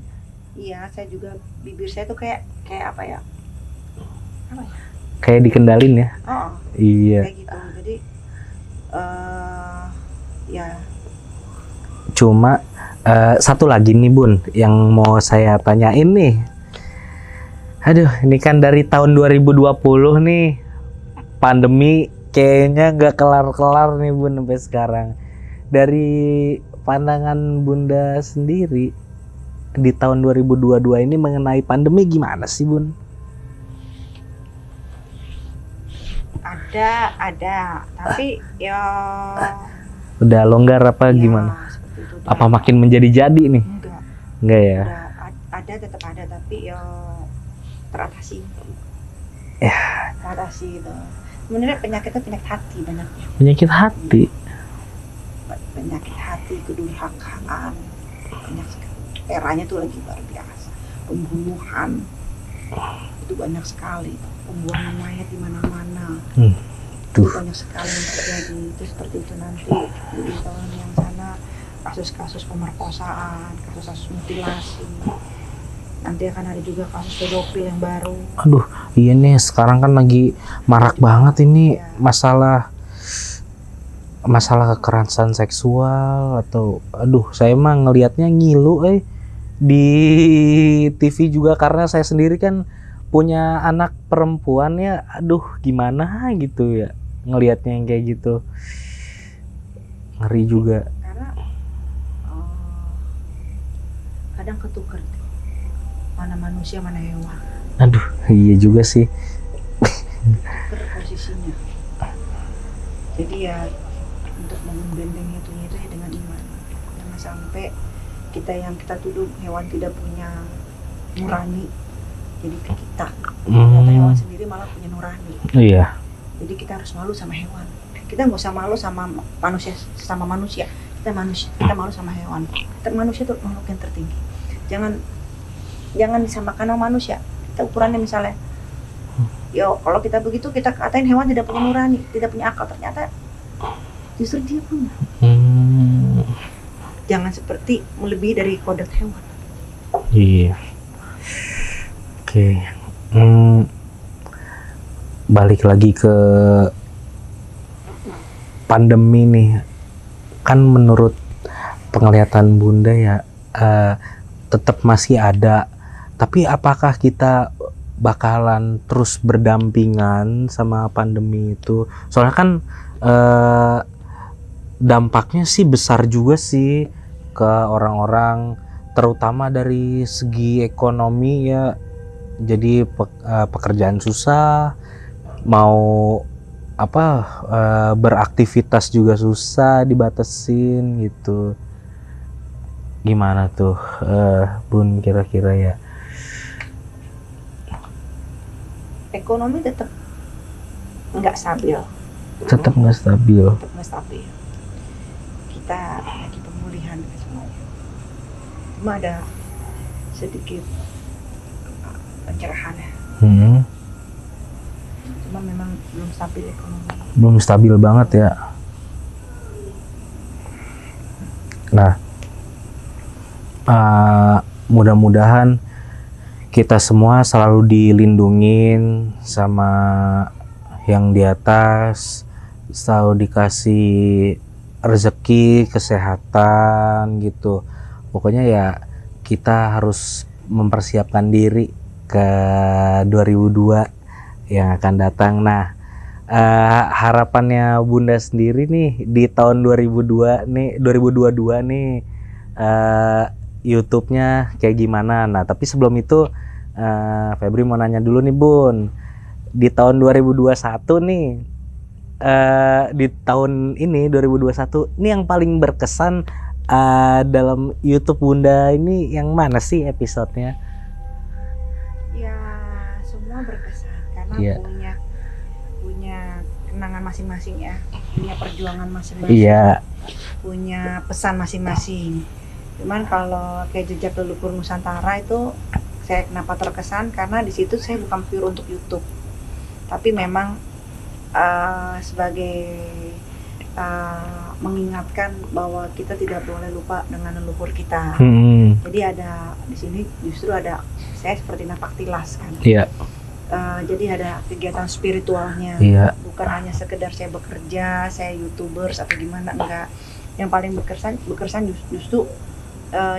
Iya, saya juga bibir saya tuh kayak apa ya? Apa ya? Kayak dikendalin ya. Oh. Iya. Kayak gitu. Jadi ya. Cuma satu lagi nih Bun, yang mau saya tanyain nih. Aduh, ini kan dari tahun 2020 nih, pandemi kayaknya nggak kelar-kelar nih Bun sampai sekarang. Dari pandangan Bunda sendiri, di tahun 2022 ini mengenai pandemi gimana sih Bun? Ada, tapi ya udah longgar apa ya, gimana? Itu, apa makin menjadi-jadi nih? Enggak ya? Ada, tetap ada, tapi ya teratasi. Ya. Teratasi itu. Sebenarnya penyakit itu penyakit hati banyaknya. Penyakit hati. Penyakit hati, kedurhakaan, banyak sekali. Eranya tuh lagi luar biasa. Pembunuhan itu banyak sekali. Pembuangan mayat di mana-mana. Itu banyak sekali yang terjadi. Itu seperti itu nanti di tahun yang sana, kasus-kasus pemerkosaan, kasus-kasus mutilasi. Nanti akan ada juga kasus pedofil yang baru. Aduh, iya nih sekarang kan lagi marak banget ini ya. masalah kekerasan seksual atau saya mah ngelihatnya ngilu di TV juga, karena saya sendiri kan punya anak perempuan ya. Gimana gitu ya ngelihatnya yang kayak gitu, ngeri juga. Karena kadang ketukar mana manusia mana hewan. Iya juga sih. Posisinya. Jadi ya untuk membentengi itu ya dengan iman. Jangan sampai kita tuduh hewan tidak punya nurani, jadi ke kita. Ternyata hewan sendiri malah punya nurani. Iya. Jadi kita harus malu sama hewan. Kita nggak usah malu sama manusia. Kita malu sama hewan. Manusia itu makhluk yang tertinggi. Jangan disamakan sama manusia. Kita ukurannya misalnya, kalau kita begitu kita katain hewan tidak punya nurani, tidak punya akal, ternyata justru dia punya. Jangan seperti melebihi dari kodrat hewan. Iya. Oke. Balik lagi ke pandemi nih, kan menurut penglihatan Bunda ya tetap masih ada. Tapi apakah kita bakalan terus berdampingan sama pandemi itu? Soalnya kan dampaknya sih besar juga sih ke orang-orang, terutama dari segi ekonomi ya. Jadi pekerjaan susah, mau beraktivitas juga susah, dibatasin gitu. Gimana tuh, Bun, kira-kira ya? Ekonomi tetap nggak stabil. Tetap nggak stabil. Tetap nggak stabil. Kita lagi pemulihan semuanya. Cuma ada sedikit pencerahan ya. Cuma memang belum stabil ekonomi. Belum stabil banget ya. Nah, mudah-mudahan kita semua selalu dilindungin sama yang di atas, selalu dikasih rezeki, kesehatan gitu. Pokoknya ya kita harus mempersiapkan diri ke 2002 yang akan datang. Nah, harapannya Bunda sendiri nih di tahun 2022 nih, YouTube-nya kayak gimana? Nah, tapi sebelum itu Febri mau nanya dulu nih, Bun. Di tahun 2021 nih, di tahun ini 2021 ini yang paling berkesan dalam YouTube Bunda ini yang mana sih episodenya? Ya, semua berkesan karena punya kenangan masing-masing ya, punya perjuangan masing-masing, punya pesan masing-masing. Cuman kalau kayak Jejak Leluhur Nusantara itu saya kenapa terkesan karena di situ saya bukan pure untuk YouTube, tapi memang sebagai mengingatkan bahwa kita tidak boleh lupa dengan leluhur kita. Jadi ada di sini justru ada saya seperti napak tilas kan. Jadi ada kegiatan spiritualnya, bukan hanya sekedar saya bekerja, saya YouTubers atau gimana, enggak. Yang paling berkesan justru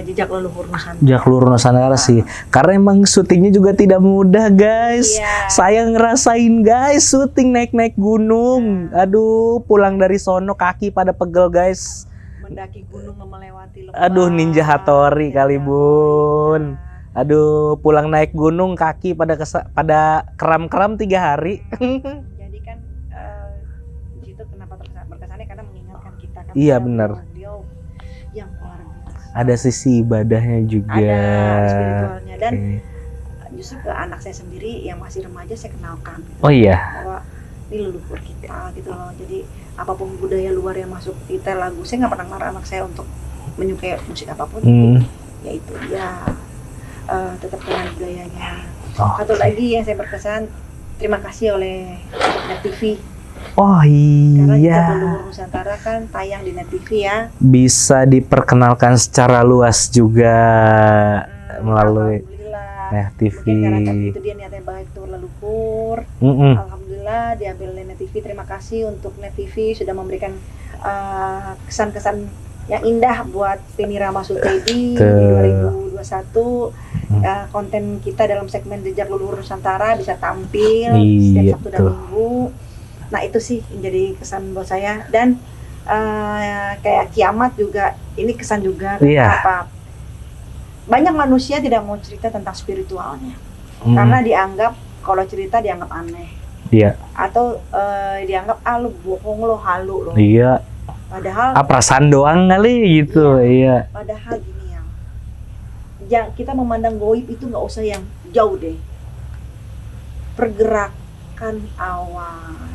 Jejak Leluhur Nusantara. Jejak Leluhur Nusantara sih, karena emang syutingnya juga tidak mudah guys. Saya ngerasain guys syuting naik-naik gunung. Aduh, pulang dari sono kaki pada pegel guys. Mendaki gunung melewati lembah. Aduh, Ninja Hattori kali Bun. Aduh, pulang naik gunung kaki pada kram-kram 3 hari. Jadi kan di situ kenapa berkesannya karena mengingatkan kita kan. Iya benar. Beliau yang luar biasa. Ada sisi ibadahnya juga. Ada spiritualnya dan justru ke anak saya sendiri yang masih remaja saya kenalkan. Gitu, oh iya. Bahwa ini leluhur kita gitu loh. Jadi apapun budaya luar yang masuk kita lagu, saya nggak pernah marah anak saya untuk menyukai musik apapun. Ya itu dia. Tetap kenal budayanya. Satu lagi yang saya berkesan, terima kasih oleh Net TV. Oh iya. Karena Jejak Leluhur Nusantara kan tayang di Net TV ya. Bisa diperkenalkan secara luas juga melalui Net TV. Karena itu dia niatnya baik untuk leluhur. Alhamdulillah diambil oleh Net TV. Terima kasih untuk Net TV sudah memberikan kesan-kesan yang indah buat Feni Ramasutedi di 2021. Konten kita dalam segmen Jejak Leluhur Nusantara bisa tampil setiap Sabtu dan Minggu. Nah itu sih menjadi kesan buat saya. Dan kayak kiamat juga ini kesan juga. Kenapa? Banyak manusia tidak mau cerita tentang spiritualnya karena dianggap kalau cerita dianggap aneh. Atau dianggap lu bohong lo, halu lo. Padahal perasaan doang kali gitu. Padahal gini yang kita memandang goib itu nggak usah yang jauh deh. Pergerakan awan,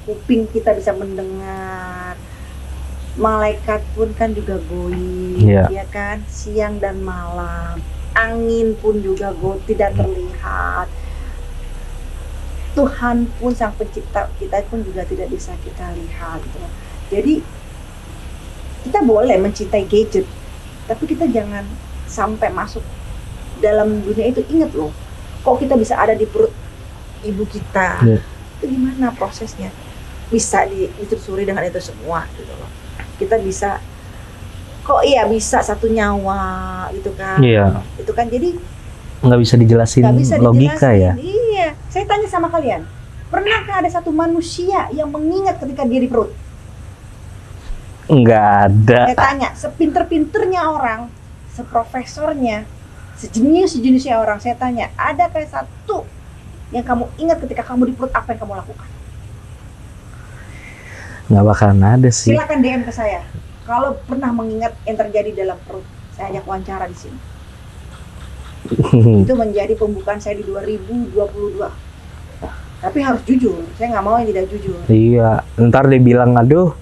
kuping kita bisa mendengar, malaikat pun kan juga goib, ya kan, siang dan malam, angin pun juga goib, tidak terlihat. Tuhan pun sang pencipta kita pun juga tidak bisa kita lihat gitu. Jadi kita boleh mencintai gadget, tapi kita jangan sampai masuk dalam dunia itu. Ingat loh, kok kita bisa ada di perut ibu kita, itu gimana prosesnya bisa ditelusuri dengan itu semua gitu loh. Kita bisa bisa satu nyawa gitu kan. Itu kan jadi nggak bisa dijelasin logika ya. Iya, saya tanya sama kalian, pernahkah ada satu manusia yang mengingat ketika dia di perut? Nggak ada. Saya tanya, sepinter-pinternya orang, seprofesornya, sejenius-jeniusnya orang, saya tanya, ada kayak satu yang kamu ingat ketika kamu di perut, apa yang kamu lakukan? Nggak bakalan ada sih. Silakan DM ke saya kalau pernah mengingat yang terjadi dalam perut saya ajak wawancara di sini. Itu menjadi pembukaan saya di 2022. Tapi harus jujur, saya nggak mau yang tidak jujur. Iya, ntar dia bilang, aduh.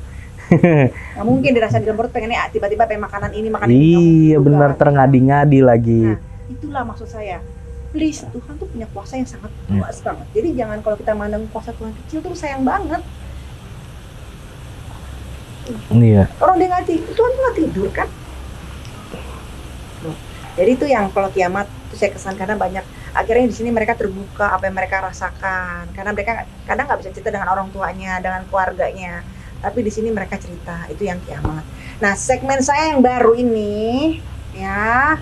Nggak mungkin dirasa di dalam perut pengennya tiba-tiba pengen makanan ini, makanan ini. Iya, benar, terngadi-ngadi lagi. Nah, itulah maksud saya. Please, Tuhan tuh punya kuasa yang sangat luas banget. Jadi jangan kalau kita mandang kuasa Tuhan kecil tuh sayang banget. Iya. Orang dia nggak tidur, Tuhan tuh nggak tidur kan? Jadi itu yang kalau kiamat itu saya kesan, karena banyak akhirnya di sini mereka terbuka apa yang mereka rasakan, karena mereka kadang nggak bisa cerita dengan orang tuanya, dengan keluarganya, tapi di sini mereka cerita, itu yang kiamat. Nah, segmen saya yang baru ini ya,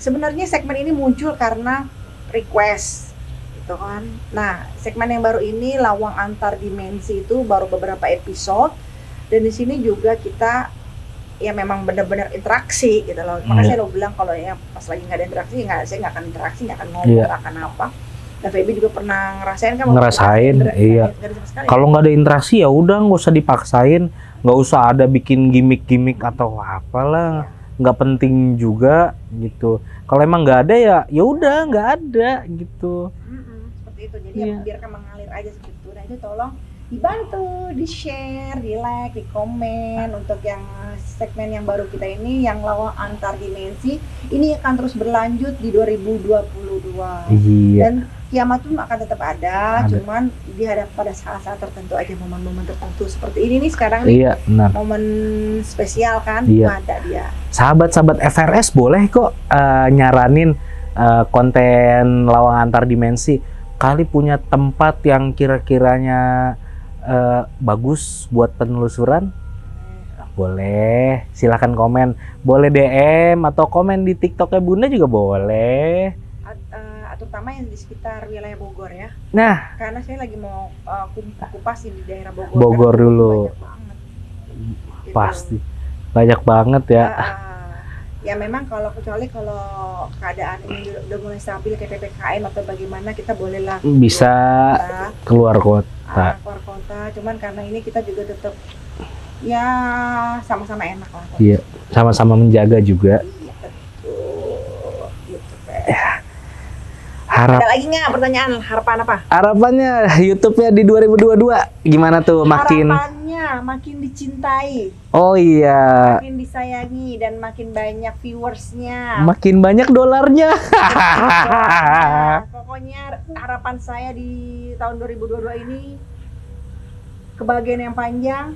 sebenarnya segmen ini muncul karena request gitu kan. Nah, segmen yang baru ini Lawang Antar Dimensi itu baru beberapa episode, dan di sini juga kita ya memang benar-benar interaksi gitu loh. Makanya saya lo bilang kalau ya pas lagi nggak ada interaksi, saya nggak akan interaksi, nggak akan ngomong, nggak akan apa. Dan Feby juga pernah ngerasain kan? Ngerasain, iya. Kalau nggak ada interaksi ya udah, nggak usah dipaksain, nggak usah ada bikin gimmick-gimmick atau apalah, nggak penting juga gitu. Kalau emang nggak ada ya udah nggak ada gitu. Seperti itu, jadi ya biarkan mengalir aja seperti itu. Nah itu tolong dibantu, di-share, di-like, di-komen untuk yang segmen yang baru kita ini, yang Lawang Antar Dimensi. Ini akan terus berlanjut di 2022. Iya. Dan kiamat pun akan tetap ada. Cuman dihadap pada saat-saat tertentu aja, momen-momen tertentu seperti ini nih sekarang nih. Iya, benar. Momen spesial kan, ada dia. Sahabat-sahabat FRS boleh kok nyaranin konten Lawang Antar Dimensi. Kali punya tempat yang kira-kiranya bagus buat penelusuran, boleh, silahkan komen, boleh DM atau komen di TikToknya Bunda juga boleh. Terutama yang di sekitar wilayah Bogor ya. Nah, karena saya lagi mau kupasin di daerah Bogor. Bogor dulu. Banyak banget. Gitu. Pasti banyak banget ya. Ya memang kecuali kalau keadaan ini udah mulai stabil kayak PPKM atau bagaimana, kita bolehlah bisa keluar kota. Keluar kota, cuman karena ini kita juga tetap ya sama-sama enak lah. Iya, sama-sama menjaga juga. Iya, betul. Gitu, Ada lagi nggak pertanyaan, harapan apa? Harapannya YouTube-nya di 2022 gimana tuh? Harapannya makin dicintai. Oh iya. Makin disayangi dan makin banyak viewersnya. Makin banyak dolarnya. Pokoknya harapan saya di tahun 2022 ini kebahagiaan yang panjang.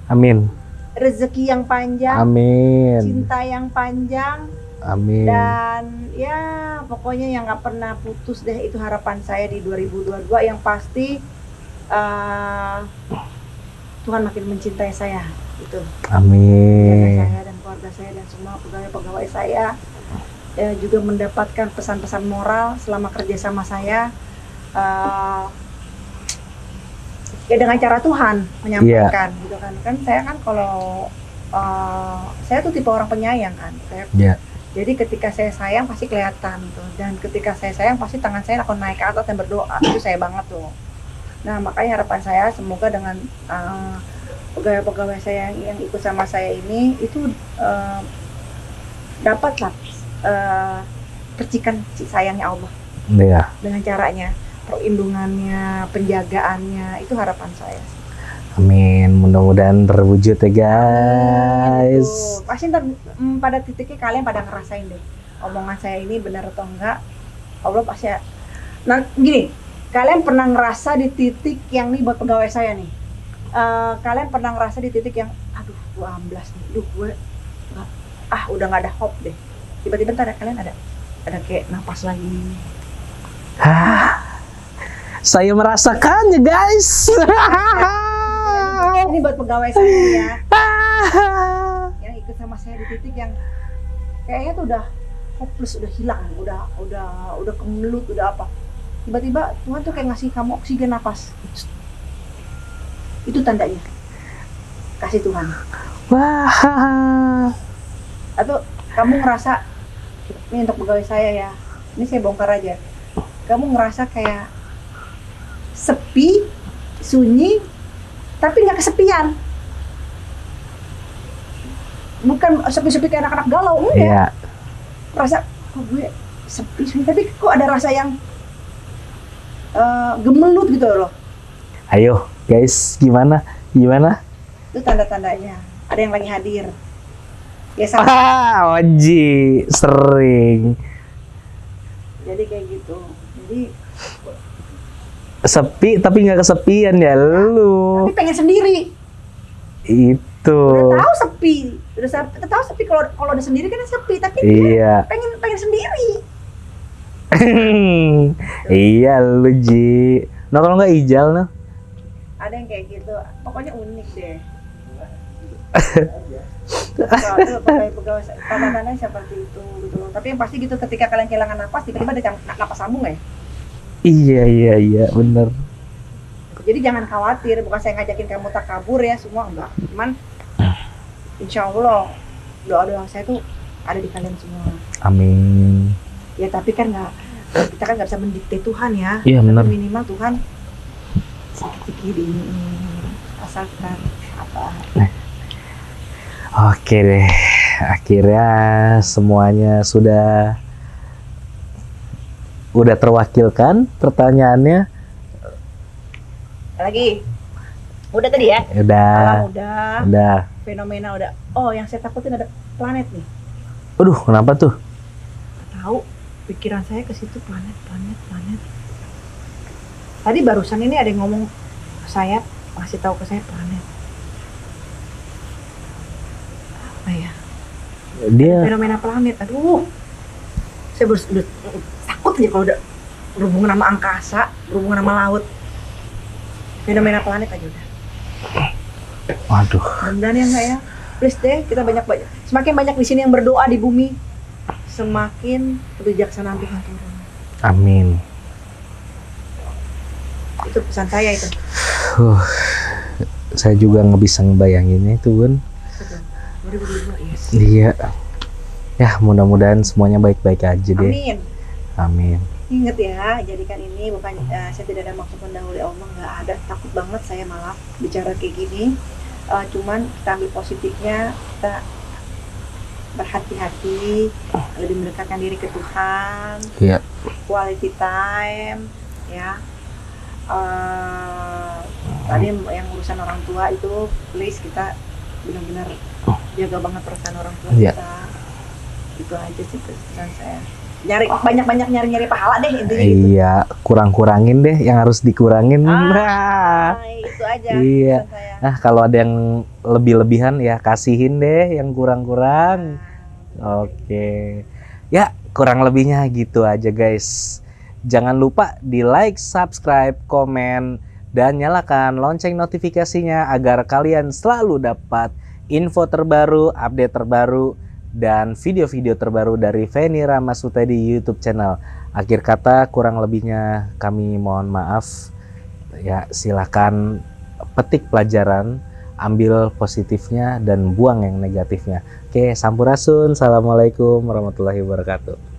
Amin. Rezeki yang panjang. Amin. Cinta yang panjang. Amin. Dan ya pokoknya yang nggak pernah putus deh, itu harapan saya di 2022. Yang pasti Tuhan makin mencintai saya itu. Amin. Saya dan keluarga saya dan semua pegawai-pegawai saya, juga mendapatkan pesan-pesan moral selama kerja sama saya, ya dengan cara Tuhan menyampaikan gitu kan. Kan saya kan kalau saya tuh tipe orang penyayang kan. Jadi ketika saya sayang pasti kelihatan tuh, dan ketika saya sayang pasti tangan saya akan naik ke atas dan berdoa. Itu saya banget tuh. Nah makanya harapan saya semoga dengan pegawai-pegawai saya yang ikut sama saya ini itu dapatlah percikan sayangnya Allah. Dengan caranya, perlindungannya, penjagaannya, itu harapan saya. Amin, mudah-mudahan terwujud ya guys. Pasti ntar pada titiknya kalian pada ngerasain deh omongan saya ini benar atau enggak. Allah pasti. Nah gini, kalian pernah ngerasa di titik yang nih buat pegawai saya nih, kalian pernah ngerasa di titik yang aduh gue amblas nih, gue udah nggak ada hope deh. Tiba-tiba ntar kalian ada kayak napas lagi. Saya merasakannya guys. Ini buat pegawai saya ya, yang ikut sama saya di titik yang kayaknya tuh udah hopeless, udah hilang, udah kemelut, udah apa. Tiba-tiba Tuhan tuh kayak ngasih kamu oksigen napas. Itu tandanya kasih Tuhan. Atau kamu ngerasa, ini untuk pegawai saya ya, ini saya bongkar aja. Kamu ngerasa kayak sepi, sunyi, tapi nggak kesepian. bukan sepi-sepi kayak anak-anak galau, enggak. Iya. Rasa kok gue sepi sih, tapi kok ada rasa yang gemelut gitu loh. Ayo guys, gimana? Itu tanda-tandanya ada yang lagi hadir. Biasa. Oji sering. Jadi kayak gitu. Jadi sepi tapi nggak kesepian ya lu. tapi pengen sendiri. Itu. Udah tahu sepi. Udah tahu sepi, kalau udah sendiri kan sepi, tapi Iya. pengen sendiri. Iya lu Ji. Nah kalau nggak Ijal nah. Ada yang kayak gitu. Pokoknya unik deh. Pegawai tanda-tandanya seperti itu gitu loh. Tapi yang pasti gitu, ketika kalian kehilangan napas, tiba-tiba ada napas sambung ya. Iya bener. Jadi jangan khawatir, bukan saya ngajakin kamu takabur ya, semua enggak. Cuman insya Allah doa-doa saya tuh ada di kalian semua. Amin. Ya tapi kan kita kan nggak bisa mendikte Tuhan ya. Iya benar. Minimal Tuhan sedikit ini asal kita apa. Oke deh, akhirnya semuanya sudah terwakilkan pertanyaannya. Lagi udah tadi ya? Udah. Alam Udah. Fenomena udah. Oh, yang saya takutin ada planet nih. Aduh, kenapa tuh? Tahu, pikiran saya ke situ planet. Tadi barusan ini ada yang ngomong ke saya, ngasih tahu ke saya planet. Apa ya? Dia Fenomena planet. Aduh. Saya udah takut aja kalau udah berhubungan sama angkasa, berhubungan sama laut. Fenomena planet aja udah. waduh. Mudah-mudahan ya enggak ya. Please deh, kita semakin banyak di sini yang berdoa di bumi, semakin kebijaksanaan Tuhan turun. Amin. Itu pesan saya itu. Saya juga nggak bisa ngebayanginnya itu, Bun. Betul. 2022, yes. Iya. Ya, mudah-mudahan semuanya baik-baik aja deh. Amin. Amin. Ingat ya, jadikan ini bukan saya tidak ada maksud mendahului Allah, nggak ada. Takut banget saya malah bicara kayak gini. Cuman kita ambil positifnya, kita berhati-hati, lebih mendekatkan diri ke Tuhan. Iya. Quality time, ya. Tadi yang urusan orang tua itu, please kita benar-benar jaga banget perasaan orang tua Iya. kita. Itu aja sih pesan saya. Banyak-banyak nyari pahala deh intinya gitu. Iya, kurang-kurangin deh yang harus dikurangin. Itu aja Iya. pesan saya. Nah, kalau ada yang lebih-lebihan ya kasihin deh yang kurang-kurang. Oke. Ya, kurang lebihnya gitu aja guys. Jangan lupa di like, subscribe, komen, dan nyalakan lonceng notifikasinya agar kalian selalu dapat info terbaru, update terbaru, dan video-video terbaru dari Feni Ramaswita di YouTube channel. Akhir kata kurang lebihnya kami mohon maaf. Ya, silakan petik pelajaran, ambil positifnya dan buang yang negatifnya. Oke, sampurasun. Assalamualaikum warahmatullahi wabarakatuh.